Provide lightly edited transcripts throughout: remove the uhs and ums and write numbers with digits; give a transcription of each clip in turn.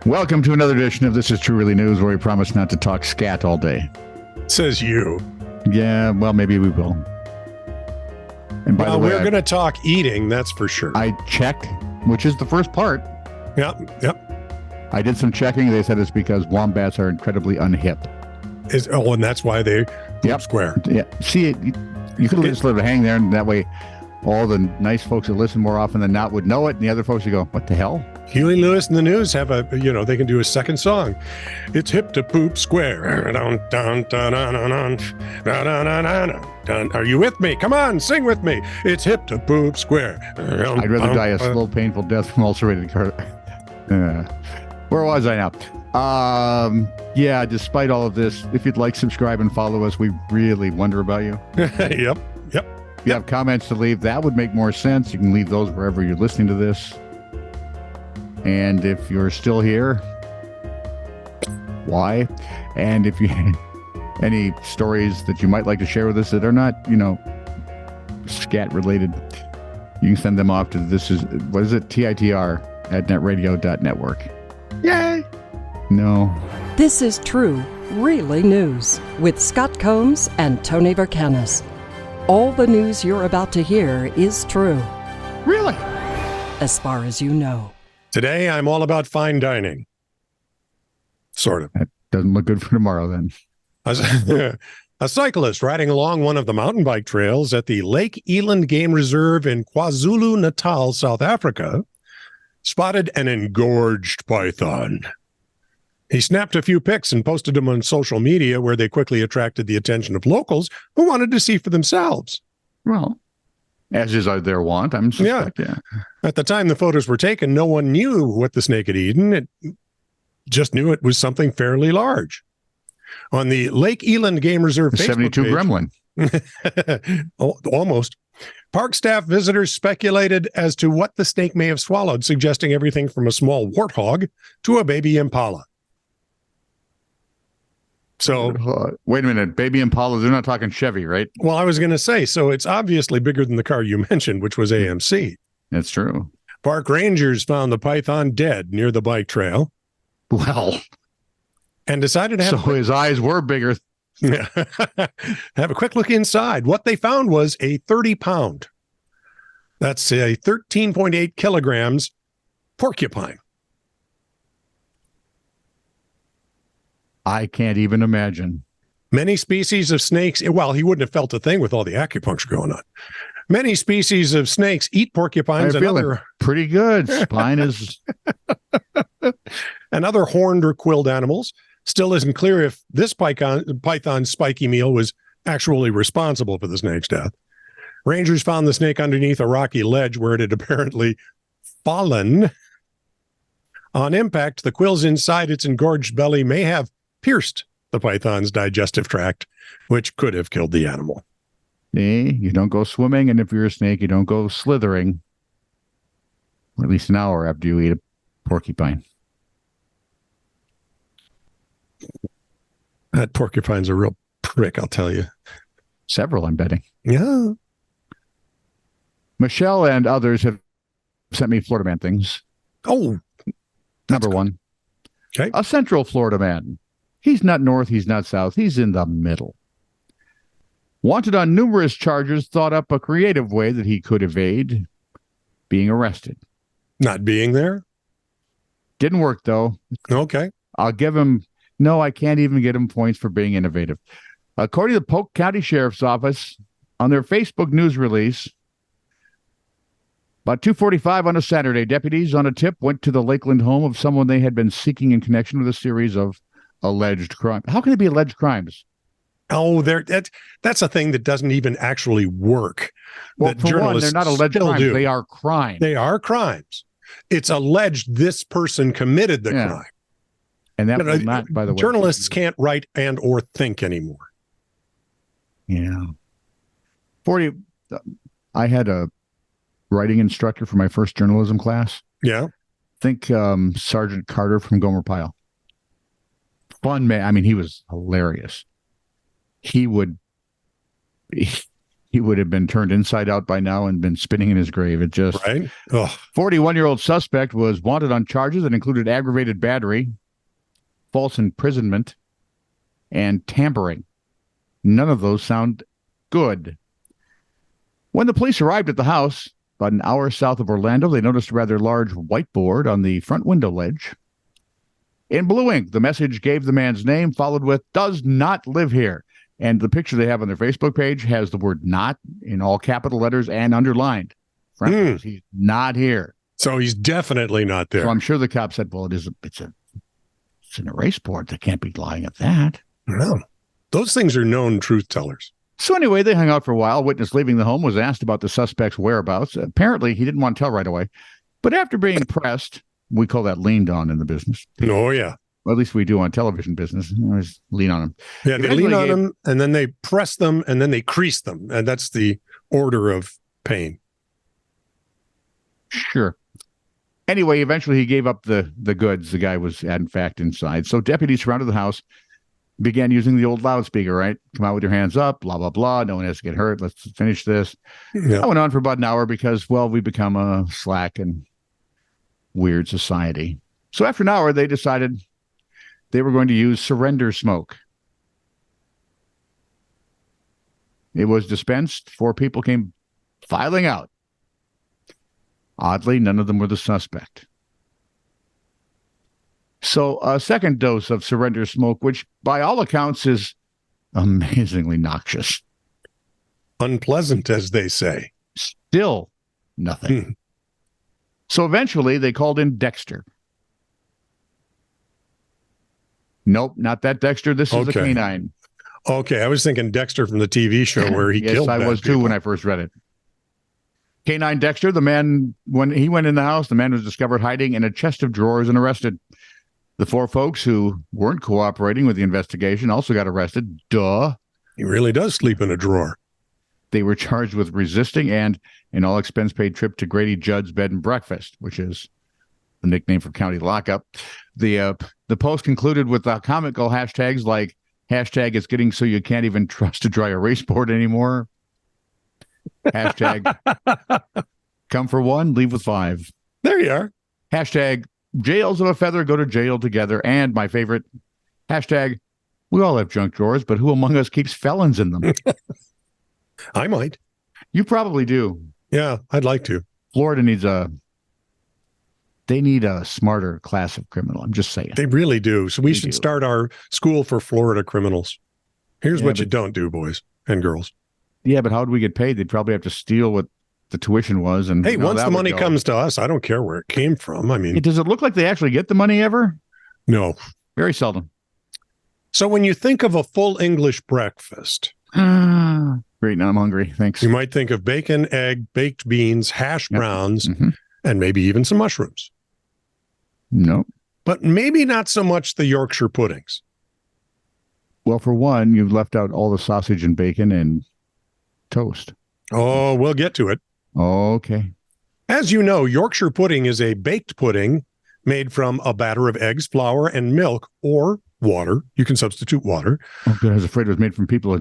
Welcome to another edition of This Is True Really News, where we promise not to talk scat all day. Says you. Yeah, well, maybe we will. And by the way, we're going to talk eating, that's for sure. I checked, which is the first part. Yep. I did some checking. They said it's because wombats are incredibly unhip. And that's why they poop square. Yeah. See, you could just let it hang there, and that way all the nice folks that listen more often than not would know it, and the other folks would go, what the hell? Huey Lewis and the News have they can do a second song. It's hip to poop square. Are you with me? Come on, sing with me. It's hip to poop square. I'd rather die a slow, painful death from ulcerated colic. Where was I now? Yeah, despite all of this, if you'd like, subscribe and follow us. We really wonder about you. Yep. If you have comments to leave, that would make more sense. You can leave those wherever you're listening to this. And if you're still here, why? And if you any stories that you might like to share with us that are not, scat related, you can send them off to TITR@netradio.network. Yay! No. This is True, Really News with Scott Combs and Tony Vercanis. All the news you're about to hear is true. Really? As far as you know. Today, I'm all about fine dining. Sort of. That doesn't look good for tomorrow, then. A cyclist riding along one of the mountain bike trails at the Lake Eland Game Reserve in KwaZulu-Natal, South Africa, spotted an engorged python. He snapped a few pics and posted them on social media, where they quickly attracted the attention of locals who wanted to see for themselves. Well, as is their want, I'm suspect. Yeah. At the time the photos were taken, no one knew what the snake had eaten. It just knew it was something fairly large. On the Lake Eland Game Reserve Facebook 72 page, gremlin. Almost. Park staff visitors speculated as to what the snake may have swallowed, suggesting everything from a small warthog to a baby impala. So, wait a minute, baby Impala, they're not talking Chevy, right? Well, I was going to say, so it's obviously bigger than the car you mentioned, which was AMC. That's true. Park rangers found the python dead near the bike trail. Well, and decided to have his eyes were bigger. Have a quick look inside. What they found was a 30-pound. That's a 13.8 kilograms porcupine. I can't even imagine. Many species of snakes, well, he wouldn't have felt a thing with all the acupuncture going on. Many species of snakes eat porcupines and other pretty good. Spine is and other horned or quilled animals. Still isn't clear if this python's spiky meal was actually responsible for the snake's death. Rangers found the snake underneath a rocky ledge where it had apparently fallen. On impact, the quills inside its engorged belly may have pierced the python's digestive tract, which could have killed the animal. You don't go swimming, and if you're a snake, you don't go slithering. Or at least an hour after you eat a porcupine. That porcupine's a real prick, I'll tell you. Several, I'm betting. Yeah. Michelle and others have sent me Florida man things. Oh, number one. Okay. A central Florida man. He's not north, he's not south, he's in the middle. Wanted on numerous charges, thought up a creative way that he could evade being arrested. Not being there? Didn't work, though. Okay. I'll give him... No, I can't even get him points for being innovative. According to the Polk County Sheriff's Office, on their Facebook news release, about 2:45 on a Saturday, deputies on a tip went to the Lakeland home of someone they had been seeking in connection with a series of alleged crimes. How can it be alleged crimes? Oh, that's a thing that doesn't even actually work. Well, for one, they're not alleged crimes. They are crimes. They are crimes. It's alleged this person committed the crime. And that will not, by the way. Journalists can't write and or think anymore. Yeah. I had a writing instructor for my first journalism class. Yeah. Think Sergeant Carter from Gomer Pyle. Fun man. I mean, he was hilarious. He would he would have been turned inside out by now and been spinning in his grave. It just Right? Oh, 41-year-old suspect was wanted on charges that included aggravated battery, false imprisonment, and tampering. None of those sound good. When the police arrived at the house, about an hour south of Orlando, they noticed a rather large whiteboard on the front window ledge. In blue ink, the message gave the man's name, followed with, "Does not live here." And the picture they have on their Facebook page has the word "not" in all capital letters and underlined. Frankly, he's not here. so he's definitely not there. So I'm sure the cop said, well, it's an erase board. They can't be lying at that. No. Those things are known truth tellers. So anyway, they hung out for a while. Witness leaving the home was asked about the suspect's whereabouts. Apparently, he didn't want to tell right away. But after being pressed, we call that leaned on in the business. Oh, yeah. Well, at least we do on television business. You always lean on them. Yeah, they lean on them, and then they press them, and then they crease them. And that's the order of pain. Sure. Anyway, eventually he gave up the goods. The guy was, in fact, inside. So deputies surrounded the house, began using the old loudspeaker, right? Come out with your hands up, blah, blah, blah. No one has to get hurt. Let's finish this. Yeah. That went on for about an hour because, well, we become a slack and weird society. So after an hour, they decided they were going to use surrender smoke. It was dispensed. 4 people came filing out. Oddly, none of them were the suspect. So a second dose of surrender smoke, which by all accounts is amazingly noxious. Unpleasant, as they say. Still nothing. So eventually they called in Dexter. Nope, not that Dexter. This is the canine. Okay, I was thinking Dexter from the TV show where he killed Yes, I was too when I first read it. Canine Dexter, the man, when he went in the house, the man was discovered hiding in a chest of drawers and arrested. The 4 folks who weren't cooperating with the investigation also got arrested. Duh. He really does sleep in a drawer. They were charged with resisting and an all-expense-paid trip to Grady Judd's bed and breakfast, which is the nickname for county lockup. The post concluded with comical hashtags like hashtag "it's getting so you can't even trust a dry erase board anymore." Hashtag "come for 1, leave with 5." There you are. Hashtag "jails of a feather go to jail together." And my favorite, hashtag "we all have junk drawers, but who among us keeps felons in them?" I might. You probably do. Yeah, I'd like to. Florida needs they need a smarter class of criminal. I'm just saying. They really do. So we should start our school for Florida criminals. Here's what you don't do, boys and girls. Yeah, but how would we get paid? They'd probably have to steal what the tuition was. And hey, once the money comes to us, I don't care where it came from. I mean, does it look like they actually get the money ever? No. Very seldom. So when you think of a full English breakfast, great, now I'm hungry. Thanks. You might think of bacon, egg, baked beans, hash browns, and maybe even some mushrooms. No. But maybe not so much the Yorkshire puddings. Well, for one, you've left out all the sausage and bacon and toast. Oh, we'll get to it. Okay. As you know, Yorkshire pudding is a baked pudding made from a batter of eggs, flour, and milk, or water. You can substitute water. Oh, good. I was afraid it was made from people,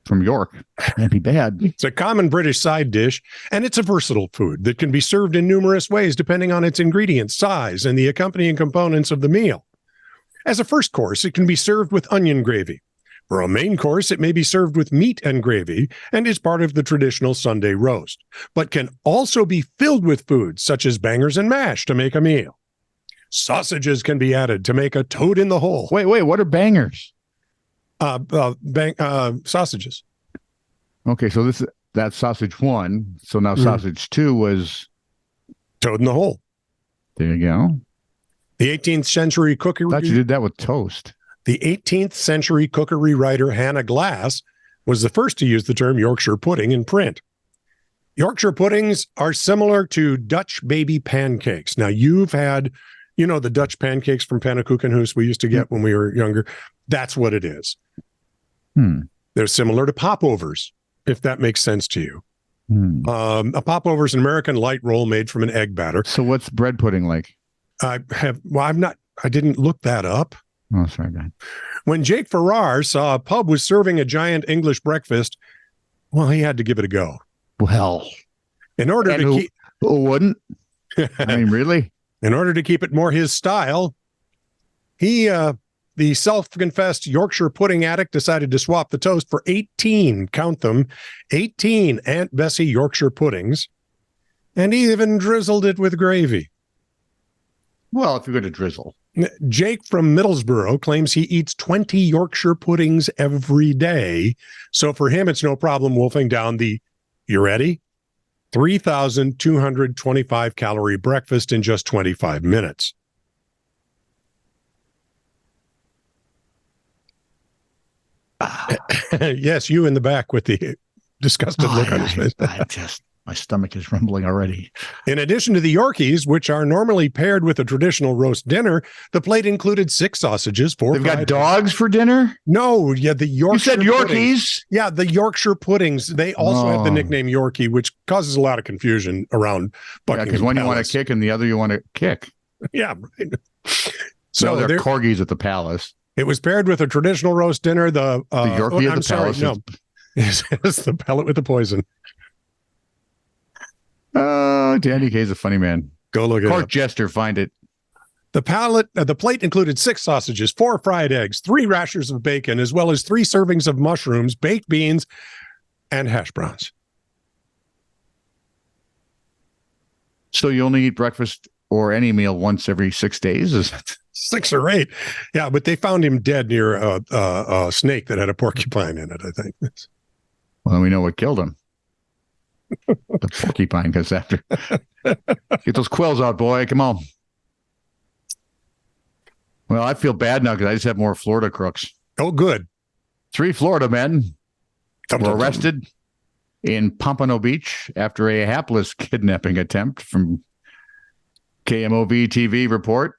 from York. That'd be bad. It's a common British side dish, and it's a versatile food that can be served in numerous ways depending on its ingredients, size, and the accompanying components of the meal. As a first course, it can be served with onion gravy. For a main course, it may be served with meat and gravy and is part of the traditional Sunday roast, but can also be filled with foods such as bangers and mash to make a meal. Sausages can be added to make a toad in the hole. Wait, what are bangers? Sausages. Okay, so that's sausage 1. So now sausage 2 was toad in the hole. There you go. The 18th century cookery. I thought you did that with toast. The 18th century cookery writer Hannah Glass was the first to use the term Yorkshire pudding in print. Yorkshire puddings are similar to Dutch baby pancakes. Now, you've had, the Dutch pancakes from Pannenkoekenhuis we used to get when we were younger. That's what it is. They're similar to popovers, if that makes sense to you. A popover is an American light roll made from an egg batter. So what's bread pudding like? I didn't look that up. Oh, sorry, man. When Jake Farrar saw a pub was serving a giant English breakfast, Well, he had to give it a go. Well, In order and to keep who wouldn't? I mean, really? in order to keep it more his style, the self-confessed Yorkshire pudding addict decided to swap the toast for 18, count them, 18 Aunt Bessie Yorkshire puddings, and he even drizzled it with gravy. Well, if you're going to drizzle. Jake from Middlesbrough claims he eats 20 Yorkshire puddings every day. So for him, it's no problem wolfing down the, you ready? 3,225 calorie breakfast in just 25 minutes. Yes, you in the back with the disgusted look on his face. My stomach is rumbling already. In addition to the Yorkies, which are normally paired with a traditional roast dinner, the plate included 6 sausages, 4 They've got dogs for dinner? No, yeah, the Yorkshire. You said Yorkies? Puddings. Yeah, the Yorkshire puddings. They also have the nickname Yorkie, which causes a lot of confusion around Buckingham because one you want Palace. to kick and the other you want to kick. Yeah, right. So they're corgis at the palace. It was paired with a traditional roast dinner. The Yorkie at the palace. No, it's the pellet with the poison. Danny Kaye's a funny man. Go look at it. Court jester, find it. The plate included 6 sausages, 4 fried eggs, 3 rashers of bacon, as well as 3 servings of mushrooms, baked beans, and hash browns. So you only eat breakfast or any meal once every 6 days? Is it? 6 or 8. Yeah, but they found him dead near a snake that had a porcupine in it, I think. Well, we know what killed him. The porcupine goes after. Get those quills out, boy. Come on. Well, I feel bad now because I just have more Florida crooks. Oh, good. 3 Florida men were arrested in Pompano Beach after a hapless kidnapping attempt from KMOV TV report.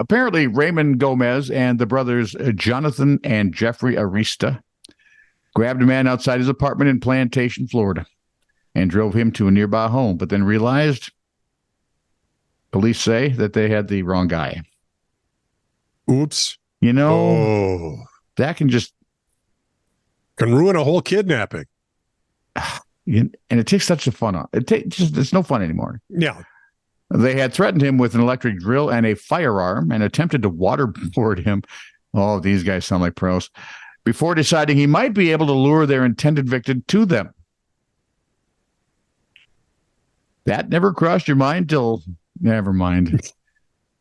Apparently, Raymond Gomez and the brothers Jonathan and Jeffrey Arista grabbed a man outside his apartment in Plantation, Florida, and drove him to a nearby home, but then realized, police say, that they had the wrong guy. Oops. You know, that can ruin a whole kidnapping. And it takes such a fun off. It's no fun anymore. Yeah. They had threatened him with an electric drill and a firearm and attempted to waterboard him. Oh, these guys sound like pros. Before deciding he might be able to lure their intended victim to them. That never crossed your mind till, never mind.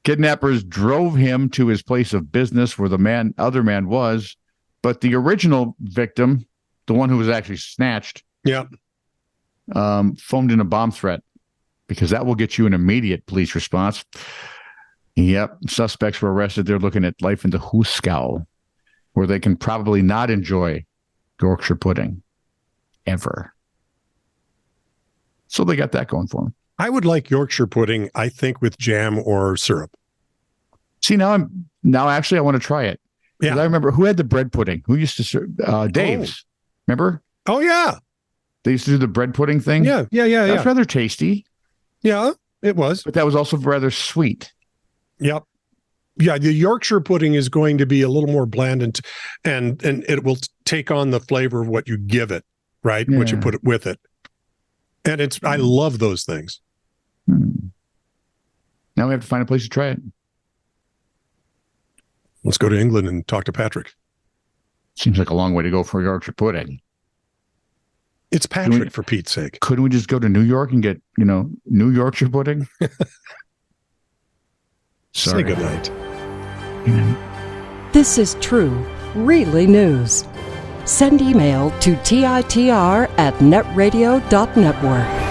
Kidnappers drove him to his place of business where the other man was, but the original victim, the one who was actually snatched, phoned in a bomb threat because that will get you an immediate police response. Yep, suspects were arrested. They're looking at life in the Hooskow, where they can probably not enjoy Yorkshire pudding ever. So they got that going for them. I would like Yorkshire pudding, I think, with jam or syrup. See, now actually I want to try it. Yeah. I remember who had the bread pudding. Who used to serve? Dave's. Remember? Oh, yeah. They used to do the bread pudding thing. Yeah. That's rather tasty. Yeah, it was. But that was also rather sweet. Yep. Yeah, the Yorkshire pudding is going to be a little more bland and it will take on the flavor of what you give it, right? Yeah. What you put it with it. And I love those things. Now we have to find a place to try it. Let's go to England and talk to Patrick. Seems like a long way to go for Yorkshire pudding. It's Patrick, for Pete's sake. Couldn't we just go to New York and get, New Yorkshire pudding? Sorry. Say goodnight. This is true, really news. Send email to TITR@netradio.network.